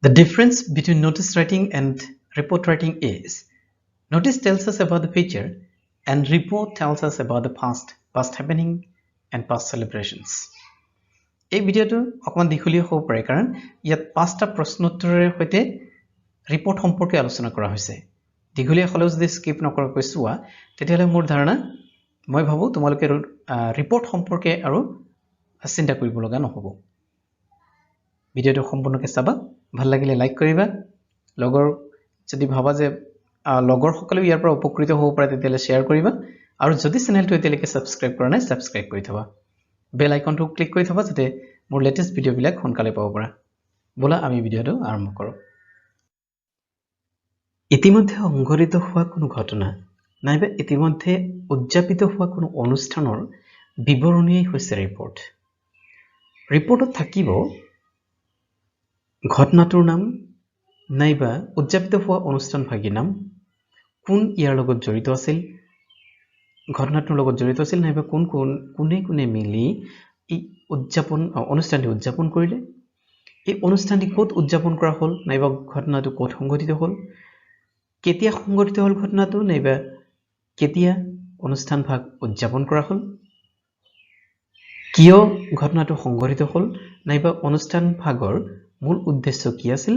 The difference between notice writing and report writing is notice tells us about the future and report tells us about the past happening and past celebrations. এই ভিডিওটো অকমান দীঘলীয়া হ'ব পাৰে কাৰণ ইয়াত পাঁচটা প্ৰশ্নোত্তৰৰ সৈতে ৰিপৰ্ট সম্পৰ্কে আলোচনা কৰা হৈছে। দীঘলীয়া হ'লেও যদি স্কিপ নকৰাকৈ চোৱা তেতিয়াহ'লে মোৰ ধাৰণা মই ভাবো তোমালোকে ৰিপৰ্ট সম্পৰ্কে আৰু চিন্তা কৰিব লগা নহ'ব। ভিডিওটো সম্পূৰ্ণকৈ চাবা, ভাল লাগিলে লাইক কৰিবা, লগৰ যদি ভাবা যে লগৰ সকলেও ইয়াৰ পৰা উপকৃত হ'ব পাৰে তেতিয়াহ'লে শ্বেয়াৰ কৰিবা, আৰু যদি চেনেলটো এতিয়ালৈকে সাবস্ক্ৰাইব কৰা নাই সাবস্ক্ৰাইব কৰি থবা, বেল আইকনটো ক্লিক কৰি থবা যাতে মোৰ লেটেষ্ট ভিডিওবিলাক সোনকালে পাব পাৰা। বলা আমি ভিডিওটো আৰম্ভ কৰোঁ। ইতিমধ্যে সংঘটিত হোৱা কোনো ঘটনা নাইবা ইতিমধ্যে উদযাপিত হোৱা কোনো অনুষ্ঠানৰ বিৱৰণীয়ে হৈছে ৰিপৰ্ট। ৰিপৰ্টত থাকিব ঘটনাটোৰ নাম নাইবা উদযাপিত হোৱা অনুষ্ঠানভাগীৰ নাম, কোন ইয়াৰ লগত জড়িত আছিল, ঘটনাটোৰ লগত জড়িত আছিল নাইবা কোনে মিলি এই অনুষ্ঠানটি উদযাপন কৰিলে, এই অনুষ্ঠানটি ক'ত উদযাপন কৰা হ'ল নাইবা ঘটনাটো ক'ত সংঘটিত হ'ল, কেতিয়া সংঘটিত হ'ল ঘটনাটো নাইবা কেতিয়া অনুষ্ঠান ভাগ উদযাপন কৰা হ'ল, কিয় ঘটনাটো সংঘটিত হ'ল নাইবা অনুষ্ঠান ভাগৰ মূল উদ্দেশ্য কি আছিল,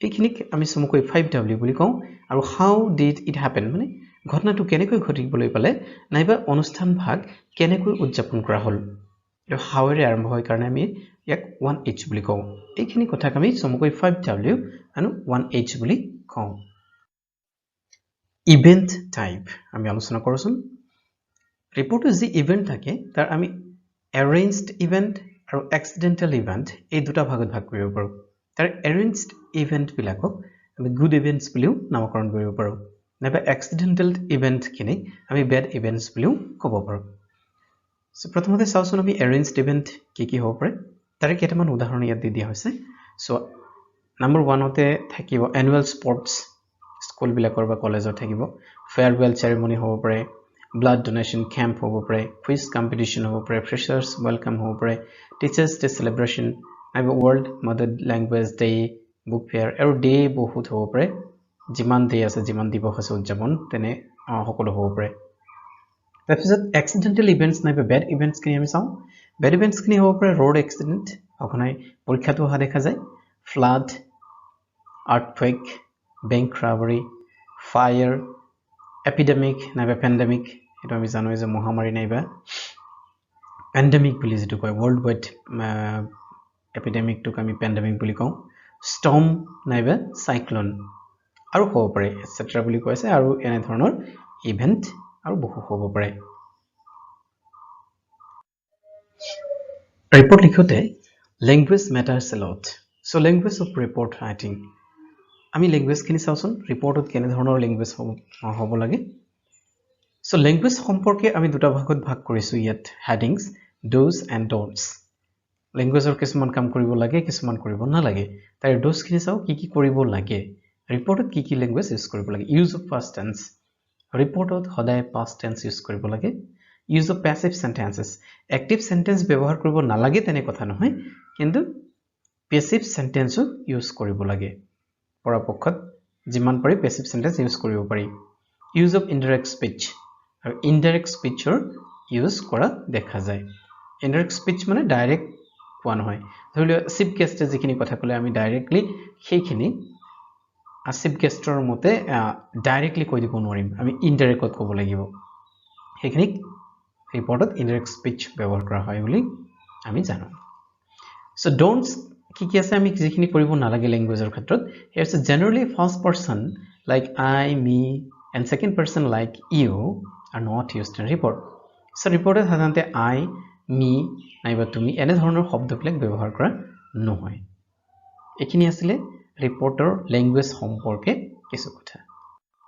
এইখিনিক আমি চমুকৈ 5W বুলি কওঁ। আৰু হাউ ডিড ইট হ্যাপেন মানে ঘটনাটো কেনেকৈ ঘটিবলৈ পালে নাইবা অনুষ্ঠান ভাগ কেনেকৈ উদযাপন কৰা হ'ল, হাউৰে আৰম্ভ হয় কাৰণে আমি ইয়াক 1H বুলি কওঁ। এইখিনি কথাক আমি চমুকৈ 5W আৰু 1H বুলি কওঁ। ইভেন্ট টাইপ আমি আলোচনা কৰোঁচোন। ৰিপৰ্টত যি ইভেন্ট থাকে তাৰ আমি এৰেঞ্জড ইভেন্ট আৰু এক্সিডেণ্টেল ইভেন্ট এই দুটা ভাগত ভাগ কৰিব পাৰোঁ। তাৰ এৰেঞ্জড ইভেন্টবিলাকক আমি গুড ইভেন্টছ বুলিও নামকৰণ কৰিব পাৰোঁ নাইবা এক্সিডেণ্টেল ইভেন্টখিনিক আমি বেড ইভেন্টছ বুলিও ক'ব পাৰোঁ। প্ৰথমতে চাওঁচোন আমি এৰেঞ্জড ইভেন্ট কি হ'ব পাৰে, তাৰে কেইটামান উদাহৰণ ইয়াত দি দিয়া হৈছে। নম্বৰ 1তে থাকিব এনুৱেল স্পৰ্টছ, স্কুলবিলাকৰ বা কলেজত থাকিব, ফেয়াৰৱেল চেৰেমনি হ'ব পাৰে, ব্লাড ডোনেশ্যন কেম্প হ'ব পাৰে, কুইজ কম্পিটিশ্যন হ'ব পাৰে, ফ্ৰেছাৰ্ছ ৱেলকাম হ'ব পাৰে, টিচাৰ্ছ ডে চেলিব্ৰেশ্যন নাইবা world mother language day, book fair, আৰু ডে বহুত হ'ব পাৰে, যিমান ডে আছে যিমান দিৱস আছে উদযাপন তেনে সকলো হ'ব পাৰে। তাৰপিছত এক্সিডেণ্টেল ইভেণ্টছ নাইবা বেড ইভেণ্টছখিনি আমি চাওঁ। বেড ইভেণ্টছখিনি হ'ব পাৰে ৰোড এক্সিডেণ্ট, সঘনাই পৰীক্ষাটো অহা দেখা যায়, flood, earthquake, bank robbery, fire, epidemic নাইবা পেণ্ডেমিক, সেইটো আমি জানোৱে যে মহামাৰী নাইবা পেণ্ডেমিক বুলি যিটো কয়, ৱৰ্ল্ড ৱাইড এপিডেমিকটোক আমি পেণ্ডেমিক বুলি কওঁ, ষ্টৰ্ম নাইবা চাইক্লন আৰু হ'ব পাৰে এটচেট্ৰা বুলি কৈ আছে, আৰু এনেধৰণৰ ইভেণ্ট আৰু বহু হ'ব পাৰে। ৰিপৰ্ট লিখোঁতে language matters a lot. Language of report writing, আমি লেংগুৱেজখিনি চাওঁচোন, ৰিপৰ্টত কেনেধৰণৰ লেংগুৱেজ হ'ব লাগে। লেংগুৱেজ সম্পৰ্কে আমি দুটা ভাগত ভাগ কৰিছোঁ ইয়াত, হেডিংছ ড'জ এণ্ড ডণ্টছ। লেংগুৱেজৰ কিছুমান কাম কৰিব লাগে, কিছুমান কৰিব নালাগে। তাৰ ড'জখিনি চাওঁ, কি কৰিব লাগে, ৰিপৰ্টত কি লেংগুৱেজ ইউজ কৰিব লাগে। ইউজ অফ পাষ্ট টেন্স, ৰিপৰ্টত সদায় পাষ্ট টেন্স ইউজ কৰিব লাগে। Use of passive sentences, active sentence ব্যৱহাৰ কৰিব নালাগে তেনে কথা নহয়, কিন্তু পেছিভ চেণ্টেন্সো ইউজ কৰিব লাগে। পৰাপক্ষত যিমান পাৰি পেছিভ চেণ্টেন্স ইউজ কৰিব পাৰি। ইউজ অফ ইনডাইৰেক্ট স্পীচ, আৰু ইনডাইৰেক্ট স্পীচৰ ইউজ কৰা দেখা যায়। ইনডাইৰেক্ট স্পীচ মানে ডাইৰেক্ট কোৱা নহয়, ধৰি লওক চিফ গেষ্টে যিখিনি কথা ক'লে আমি ডাইৰেক্টলি সেইখিনি চিফ গেষ্টৰ মতে ডাইৰেক্টলি কৈ দিব নোৱাৰিম, আমি ইনডাইৰেক্টত ক'ব লাগিব। সেইখিনিক ৰিপৰ্টত ইনডাইৰেক্ট স্পীচ ব্যৱহাৰ কৰা হয় বুলি আমি জানো। ডণ্টছ কি আছে, আমি যিখিনি কৰিব নালাগে লেংগুৱেজৰ ক্ষেত্ৰত, here is generally first person like I, me and second person like you are not used in report. ৰিপৰ্টত সাধাৰণতে I, me নাইবা তুমি এনেধৰণৰ শব্দবিলাক ব্যৱহাৰ কৰা নহয়। এইখিনি আছিলে ৰিপৰ্টৰ লেংগুৱেজ সম্পৰ্কে কিছু কথা।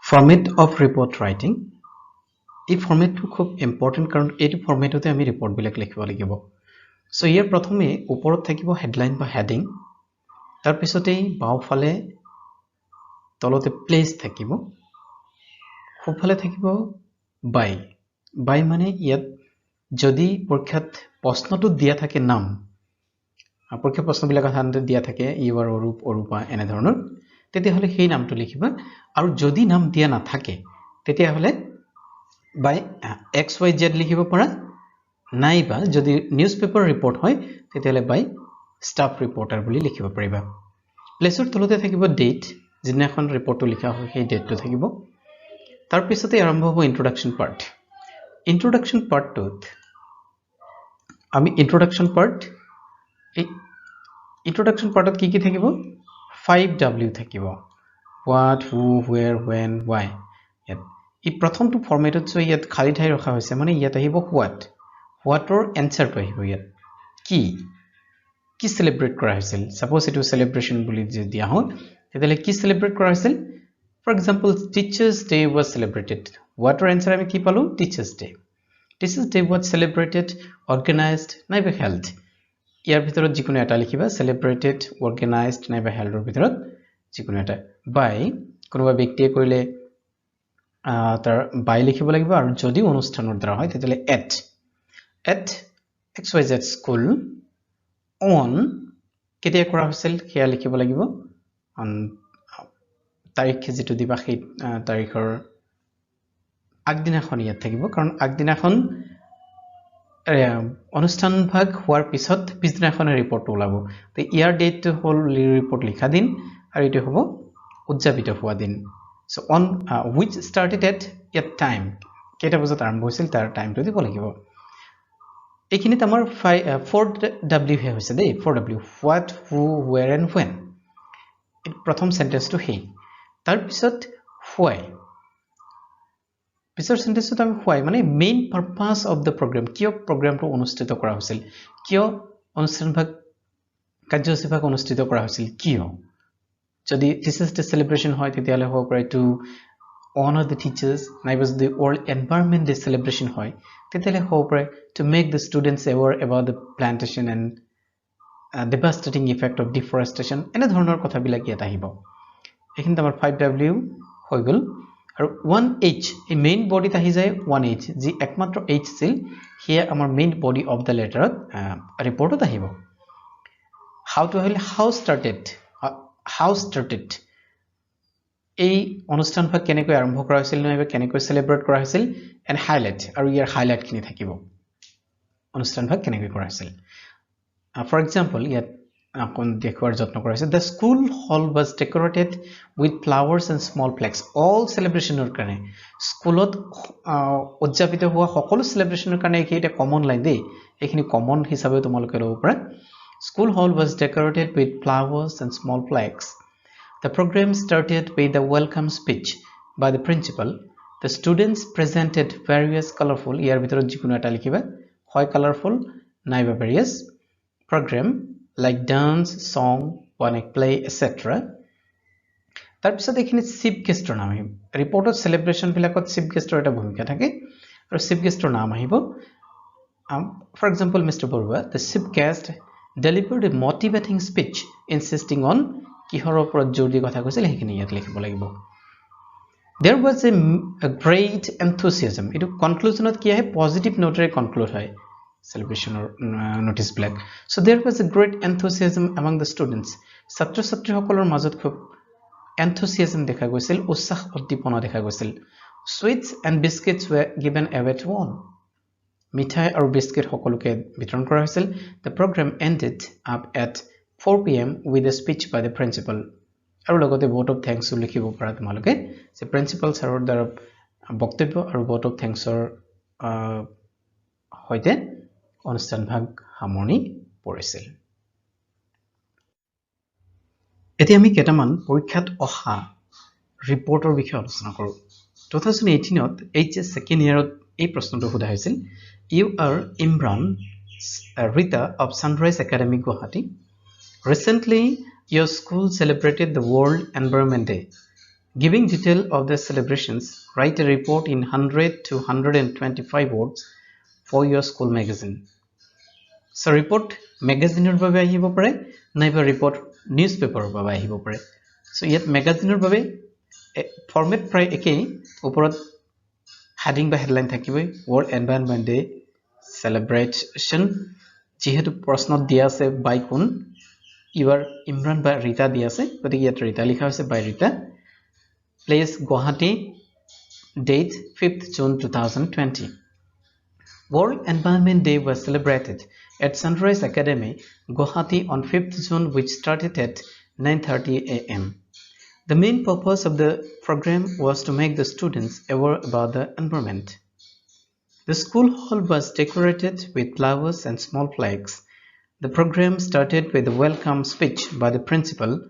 ফৰ্মেট অফ ৰিপৰ্ট ৰাইটিং, এই ফৰ্মেটটো খুব ইম্পৰ্টেণ্ট কাৰণ এইটো ফৰ্মেটতে আমি ৰিপৰ্টবিলাক লিখিব লাগিব। ইয়াৰ প্ৰথমে ওপৰত থাকিব হেডলাইন বা হেডিং, তাৰপিছতেই বাওঁফালে তলতে প্লেচ থাকিব, সোঁফালে থাকিব বাই মানে ইয়াত যদি পৰীক্ষাত প্ৰশ্নটোত দিয়া থাকে নাম পৰীক্ষা প্ৰশ্নবিলাক সাধাৰণতে দিয়া থাকে ইউ আৰ অৰূপ অৰূপা এনে ধৰণৰ তেতিয়াহ'লে সেই নামটো লিখিবা আৰু যদি নাম দিয়া নাথাকে তেতিয়াহ'লে বাই XYZ লিখিব পাৰা নাইবা যদি নিউজ পেপাৰ ৰিপৰ্ট হয় তেতিয়াহ'লে বাই ষ্টাফ ৰিপৰ্টাৰ বুলি লিখিব পাৰিবা প্লেচৰ তলতে থাকিব ডেট যিদিনাখন ৰিপৰ্টটো লিখা হয় সেই ডেটটো থাকিব তাৰ পিছতে আৰম্ভ হ'ব ইন্ট্ৰডাকচন পাৰ্ট আমি ইন্ট্ৰডাকচন পাৰ্টত কি থাকিব 5W থাকিব what who where when why ইয়াত এই প্ৰথমটো ফৰমেটত সো ইয়াত খালি ঠাই ৰখা হৈছে মানে ইয়াত আহিব হোৱাটৰ এনসাৰটো আহিব ইয়াত কি সেলিব্ৰেট কৰা হৈছিল সাপোজ ইটো সেলিব্ৰেশন বুলি যে দিয়া হয় তেতিয়ালে কি সেলিব্ৰেট কৰা হৈছিল for example teachers day was celebrated হোৱাটৰ এনসাৰ আমি কি পালো teachers day was celebrated organized নাইবা held ইয়াৰ ভিতৰত যিকোনো এটা লিখিবা celebrated organized নাইবা held ৰ ভিতৰত যিকোনো এটা বাই কোনোবা ব্যক্তিয়ে কৰিলে তাৰ বাই লিখিব লাগিব আৰু যদি অনুষ্ঠানৰ দ্বাৰা হয় তেতিয়ালে at XYZ school on কেতিয়া কৰা হৈছিল হেয়া লিখিব লাগিব on তাৰিখ যেটো দিবা সেই তাৰিখৰ আগদিনাখন ইয়াত থাকিব কাৰণ আগদিনাখন অনুষ্ঠান ভাগ হোৱাৰ পিছত পিছদিনাখন ৰিপৰ্ট ওলাব তে ইয়াৰ ডেটটো হল ৰিপৰ্ট লিখা দিন আৰু এটো হ'ব উদযাপিত হোৱা দিন so on which started at yet time কেটা বজাত আৰম্ভ হৈছিল তাৰ টাইমটো দিব লাগিব এখিনিত আমাৰ 4W হে হৈছে দেই 4W what who where and when প্ৰথম সেন্টেন্সটো হেই তাৰ পিছত why পিছৰ সেন্টেন্সটো আমি why মানে main purpose of the programme কিয় প্ৰগ্ৰামটো অনুষ্ঠিত কৰা হৈছিল কিয় অনুষ্ঠান ভাগ কাৰ্যসূচী ভাগ অনুষ্ঠিত কৰা হৈছিল কিয় যদি টিচাৰ্স ডে সেলিব্ৰেশন হয় তেতিয়ালে হ'ব পাৰে টু honor the teachers নাইবা যদি world environment day celebration হয় তেতিয়ালে হ'ব পাৰে to make the students aware about the plantation and devastating effect of deforestation এনে ধৰণৰ কথাবিলাক ইয়াত আহিব এখিন আমাৰ 5W হৈ গল আৰু 1H এই মেইন বডিত আহি যায় 1H যি একমাত্ৰ H ছিল হিয়া আমাৰ মেইন বডি অফ দা লেটাৰত ৰিপৰ্টত আহিব how started এই অনুষ্ঠান ভাগ কেনেকৈ আৰম্ভ কৰা হৈছিল নাইবা কেনেকৈ সেলিব্ৰেট কৰা হৈছিল এন্ড হাইলাইট আৰু ইয়াৰ হাইলাইট খিনি থাকিব অনুষ্ঠান ভাগ কেনেকৈ কৰা হৈছিল ফৰ এক্সাম্পল ইয়াত আকন দেখুৱাৰ যত্ন কৰা হৈছে the school hall was decorated with flowers and small flags all celebrationৰ কাৰণে স্কুলত উদযাপিত হোৱা সকলো সেলিব্ৰেশনৰ কাৰণে এটা কমন লাইন দেই এখিনি কমন হিচাপে তোমালোকে ল'ব পাৰা school hall was decorated with flowers and small flags The program started with a welcome speech by the principal. The students presented various colorful ইয়াৰ ভিতৰত যিকোনো এটা লিখিবা হয় colorful নাইবা various program like dance, song, one act play, etc. তাৰ পিছত এখিনি chief গেষ্টৰ নাম আহিব ৰিপৰ্টত সেলিব্ৰেশন বিলাকত চিফ গেষ্টৰ এটা ভূমিকা থাকে আৰু চিফ গেষ্টৰ নাম আহিব for example Mr. Borua the chief guest delivered a motivating speech insisting on কিহৰ ওপৰত জোৰ দি কথা কৈছিল হেখিনি ইয়াত লিখিব লাগিব there was a great enthusiasm এটো কনক্লুজনত কি আহে পজিটিভ নোটৰে কনক্লুড হয় সেলিব্ৰেশনৰ notice black so there was a great enthusiasm among the students ছাত্ৰ ছাত্ৰীসকলৰ মাজত খুব enthusiasm দেখা গৈছিল উৎসাহ উদ্দীপনা দেখা গৈছিল sweets and biscuits were given away to all মিঠাই আৰু বিস্কিট সকলোকে বিতৰণ কৰা হৈছিল the program ended up at 4 p.m. with a speech by the principal. আৰু লগতে vote of thanks লিখিব পৰা তোমালোকে যে প্ৰিন্সিপাল ছাৰৰ দ্বাৰা বক্তব্য আৰু vote of thanks ৰ হৈতে অনুষ্ঠান ভাগ সামৰণি পৰিছিল এতিয়া আমি কেটামান পৰীক্ষাত অহা ৰিপৰ্টৰ বিষয়ে আলোচনা কৰো 2018 ত HS সেকেন্ড ইয়াৰত এই প্ৰশ্নটো সোধা হৈছিল You are Imran Rita of Sunrise Academy Guwahati Recently, your school celebrated the World Environment Day. Giving detail of the celebrations, write a report in 100 to 125 words for your school magazine. So, report magazine বাবে আহিব পাৰে নাইবা report newspaper বাবে আহিব পাৰে. So, ইয়াত magazine বাবে format প্ৰায় একেই ওপৰত heading বা headline থাকিব World Environment Day celebration যেহেতু প্ৰশ্নত দিয়া আছে বাই কোন ইউৰ ইমৰান বা ৰীতা দিয়া আছে গতিকে ইয়াত ৰীতা লিখা হৈছে by Rita place Guwahati date 5th June 2020 World Environment Day was celebrated at Sunrise Academy Guwahati on 5th June which started at 9:30 a.m. The main purpose of the program was to make the students aware about the environment. The school hall was decorated with flowers and small flags. The program started with a welcome speech by the principal.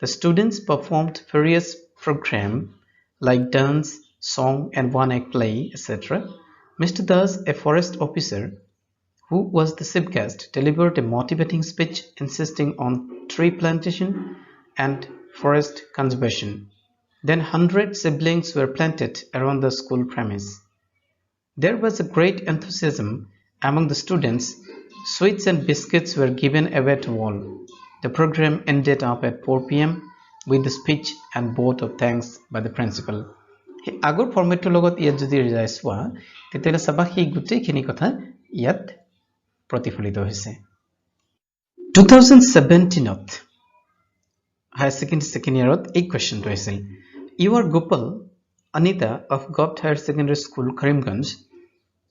The students performed various programs like dance, song, and one-act play, etc. Mr. Das, a forest officer who was the chief guest, delivered a motivating speech insisting on tree plantation and forest conservation. Then 100 siblings were planted around the school premise. There was a great enthusiasm among the students. Sweets and biscuits were given away to all. The program ended up at 4 p.m. with the speech and vote of thanks by the principal. আগৰ ফৰ্মেটৰ লগত ইয়াত যদি ৰিজাইজ হোৱা তেতিয়াহ'লে চাবা সেই গোটেইখিনি কথা ইয়াত প্ৰতিফলিত হৈছে 2017ত হায়াৰ ছেকেণ্ডেৰী ছেকেণ্ড ইয়াৰত এই কুৱেশ্যনটো আহিছিল you are Gopal Anita of Gopt Higher Secondary School, Karimganj.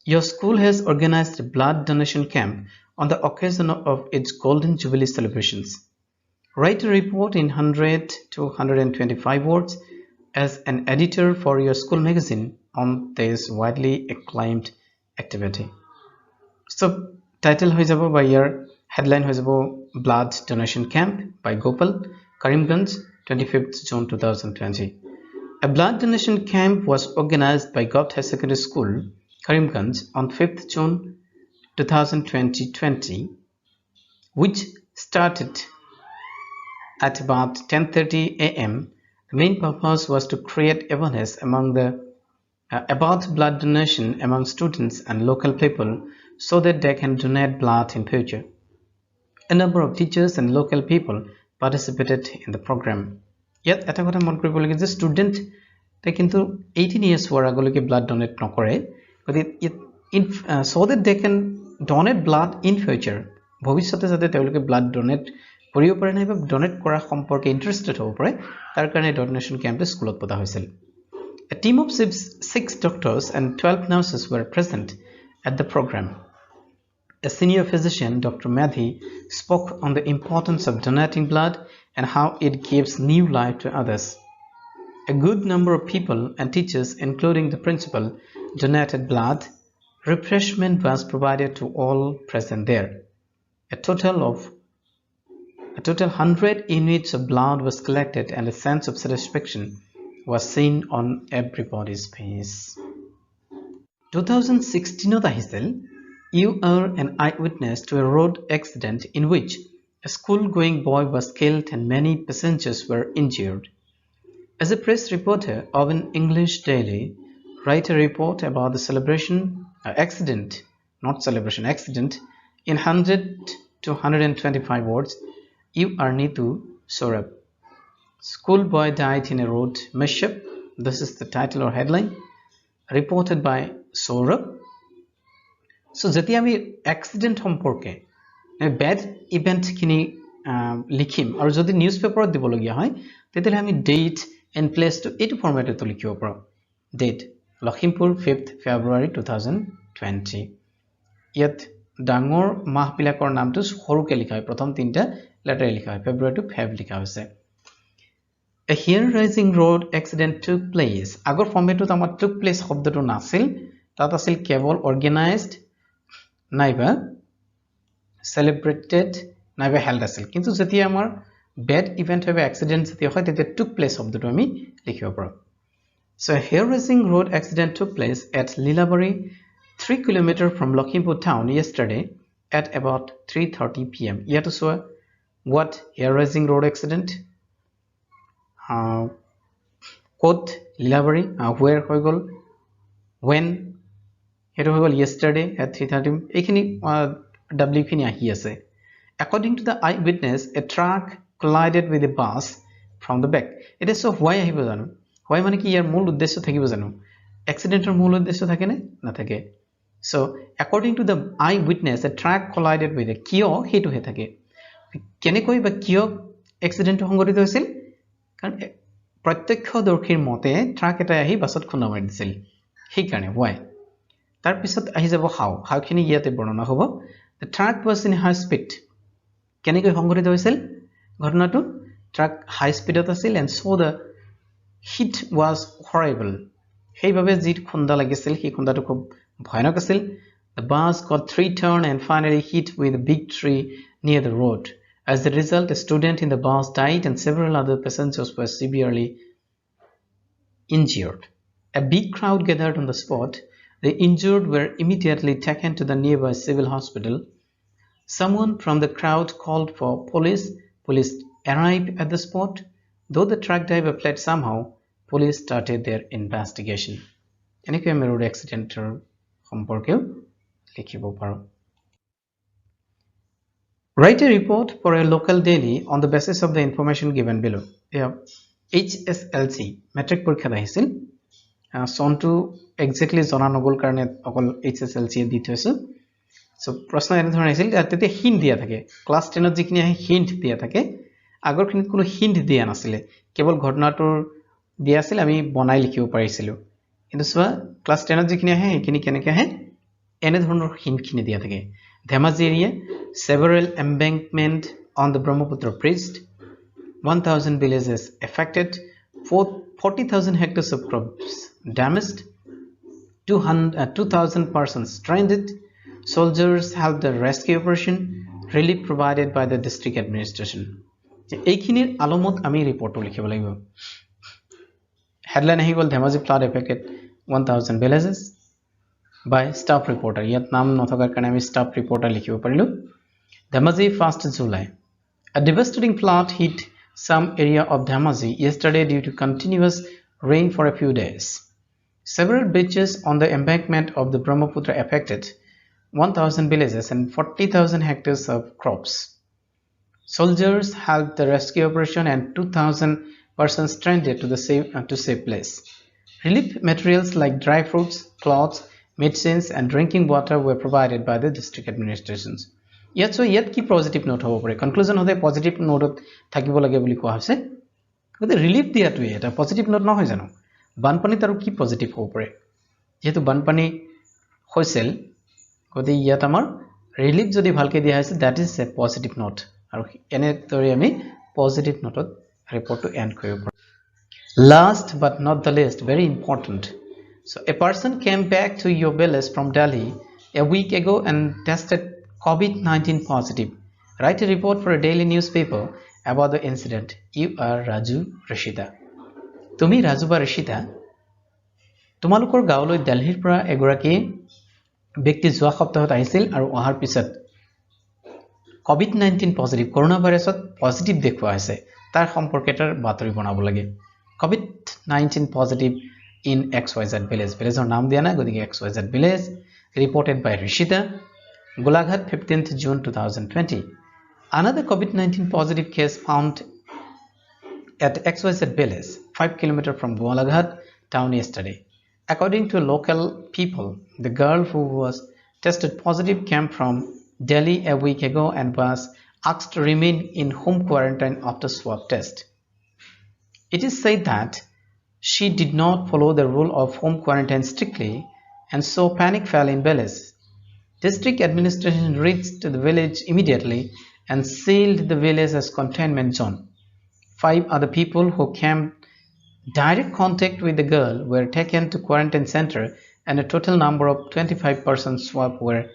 Your school has organized a blood donation camp on the occasion of its Golden Jubilee celebrations. Write a report in 100 to 125 words as an editor for your school magazine on this widely acclaimed activity. So, title hoy jabo by your headline hoy jabo Blood Donation Camp by Gopal, Karimganj, 25th June 2020. A blood donation camp was organized by Gopt High Secondary School, Karimganj on 5th June 2020, which started at about 10:30 a.m. The main purpose was to create awareness about blood donation among students and local people so that they can donate blood in future. A number of teachers and local people participated in the program. ইয়াত এটা কথা মন কৰিব লাগে যে student তাই কিন্তু 18 years হোৱাৰ আগলৈকে ব্লাড ডোনেট নকৰে গতিকে so that they can donate blood in future ভৱিষ্যতে যাতে তেওঁলোকে ব্লাড ডোনেট কৰিব পাৰে নাই বা ডোনেট কৰা সম্পৰ্কে ইন্টাৰেষ্টেড হ'ব পাৰে তাৰ কাৰণে ডোনেশ্যন কেম্পটো স্কুলত পতা হৈছিল A team of 6 doctors and 12 nurses were present at the program. A senior physician, Dr. Madhi, spoke on the importance of donating blood and how it gives new life to others. A good number of people and teachers, including the principal, donated blood. Refreshment was provided to all present there. A total 100 units of blood was collected and a sense of satisfaction was seen on everybody's face. 2016 আহিছিল You are an eyewitness to a road accident in which a school-going boy was killed and many passengers were injured. As a press reporter of an English daily, write a report about the accident in 100 to 125 words. You are Neetu Saurabh. Schoolboy died in a road mishap. This is the title or headline. Reported by Saurabh. So, যেতিয়া আমি accident সম্পৰ্কে bed ইভেণ্টখিনি লিখিম আৰু যদি news পেপাৰত দিবলগীয়া হয় তেতিয়াহ'লে আমি ডেট এণ্ড প্লেচটো এইটো ফৰ্মেটতো লিখিব পাৰোঁ ডেট লখিমপুৰ 5th February 2020 ইয়াত ডাঙৰ মাহবিলাকৰ নামটো সৰুকৈ লিখা হয় প্ৰথম তিনিটা লেটাৰে লিখা হয় ফেব্ৰুৱাৰী টু ফেব লিখা হৈছে A hair-raising road accident took place. আগৰ ফৰ্মেটত আমাৰ took place শব্দটো নাছিল তাত আছিল কেৱল organized নাইবা celebrated নাইবা held আছিল কিন্তু যেতিয়া আমাৰ bad event হবে accident যেতিয়া হয় তেতিয়া took place শব্দটো আমি লিখিব পাৰোঁ So a hair-raising road accident took place at Lilabari 3 km from Lakhimpur town yesterday at about 3:30 p.m. ইয়াতো চোৱা what hair-raising road accident ক'ত Lilabari where হৈ গ'ল when it was yesterday at 3:30 এইখিনি w খিনি আহি আছে according to the eyewitness a truck collided with a bus from the back it is so why আহিব জানো why মানে কি ইয়াৰ মূল উদ্দেশ্য থাকিব জানো accidentor মূল উদ্দেশ্য থাকে নে না থাকে So according to the eyewitness, a truck collided with a কিয় হেতু হে থাকে কেনেকৈ বা কিয় এক্সিডেন্ট সংঘটিত হৈছিল কাৰণ প্ৰত্যক্ষদৰ্শীৰ মতে ট্ৰাক এটা আহি বাছত খুন্দা মাৰি দিছিল সেই কাৰণে why তাৰ পিছত আহি যাব হাউ খিনি ইয়াতে বৰ্ণনা হ'ব the truck was in high speed কেনেকৈ সংঘটিত হৈছিল ঘটনাটো ট্ৰাক হাই স্পীডত আছিল and so the hit was horrible সেইভাবে যি খুন্দা লাগিছিল সেই খুন্দাটো খুব ভয়ানক আছিল the bus got 3 turn and finally hit with a big tree near the road as a result a student in the bus died and several other passengers were severely injured a big crowd gathered on the spot the injured were immediately taken to the nearby civil hospital someone from the crowd called for police arrived at the spot though the truck driver fled somehow police started their investigation এনেকৈ আমি road accident সম্পৰ্কেও লিখিব পাৰোঁ write a report for a local daily on the basis of the information given below HSLC metric পৰীক্ষাত আহিছিল চনটো exactly জনা নগল কাৰণে অকল HSLC দি থৈছো সো প্ৰশ্ন এনে ধৰণৰ আহিছিল তেতিয়া হিন্ট দিয়া থাকে ক্লাস 10 ত যিখিনি আহে হিন্ট দিয়া থাকে আগৰখিনিত কোনো হিন্ট দিয়া নাছিলে কেৱল ঘটনাটোৰ দিয়া আছিল আমি বনাই লিখিব পাৰিছিলো কিন্তু সোৱা ক্লাস 10 ত যিখিনি আহে এইখিনি কেনেকৈ আহে এনে ধৰণৰ হিন্টখিনি দিয়া থাকে Dhemaji area several embankment on the Brahmaputra bridge 1000 villages affected 40,000 hectares of crops damaged 2000 persons stranded soldiers helped the rescue operation relief provided by the district administration এইখিনিৰ আলমত আমি ৰিপৰ্টটো লিখিব লাগিব headline আহি গল Dhemaji flood affected 1000 villages by staff reporter ইয়াত নাম নথকাৰ কাৰণে আমি staff reporter লিখিব পাৰিলো Dhemaji 1st July a devastating flood hit some area of Dhemaji yesterday due to continuous rain for a few days several bridges on the embankment of the Brahmaputra affected 1000 villages and 40,000 hectares of crops soldiers helped the rescue operation and 2000 persons stranded to safe place relief materials like dry fruits cloths medicines and drinking water were provided by the district administrations yet so yet ki positive note hobo pare conclusion hote positive note থাকিব লাগে বুলি কোৱা হৈছে কিন্তু relief দিয়াটো এটা positive note নহয় জানো বানপানী তাৰো কি পজিটিভ হ'ব পাৰে যেহেতু বানপানী হৈছিল গতি ইয়াত আমাৰ ৰিলিফ যদি ভালকে দিয়া হৈছে that is a positive note আৰু এনে তৰি আমি পজিটিভ নোটত ৰিপৰ্টটো এন্ড কৰিব পাৰোঁ last but not the least very important so a person came back to your village from Delhi a week ago and tested COVID-19 positive write a report for a daily newspaper about the incident you are Raju Rashida তুমি Raju বা Rashida তোমালোকৰ গাঁৱলৈ দিল্লীৰ পৰা এগৰাকী ব্যক্তি যোৱা সপ্তাহত আহিছিল আৰু অহাৰ পিছত COVID-19 পজিটিভ কৰোনা ভাইৰাছত পজিটিভ দেখুৱা হৈছে তাৰ সম্পৰ্কেটাৰ বাতৰি বনাব লাগে COVID-19 positive in XYZ village villageৰ নাম দিয়া নাই গতিকে XYZ village reported by Rishita Golaghat 15th June 2020 another COVID-19 positive case found at XYZ village 5 km from Golaghat town yesterday according to local people the girl who was tested positive came from Delhi a week ago and was asked to remain in home quarantine after swab test it is said that she did not follow the rule of home quarantine strictly and so panic fell in village. District administration reached the village immediately and sealed the village as containment zone. 5 other people who came direct contact with the girl were taken to quarantine center and a total number of 25 persons swab were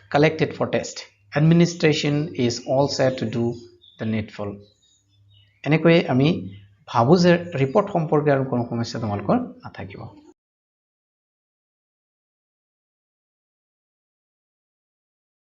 collected for test. Administration is all set to do the needful. এনেকৈ আমি ভাবো যে report সম্পৰ্কে আৰু কোনো সমস্যা তোমালোকৰ নাথাকিব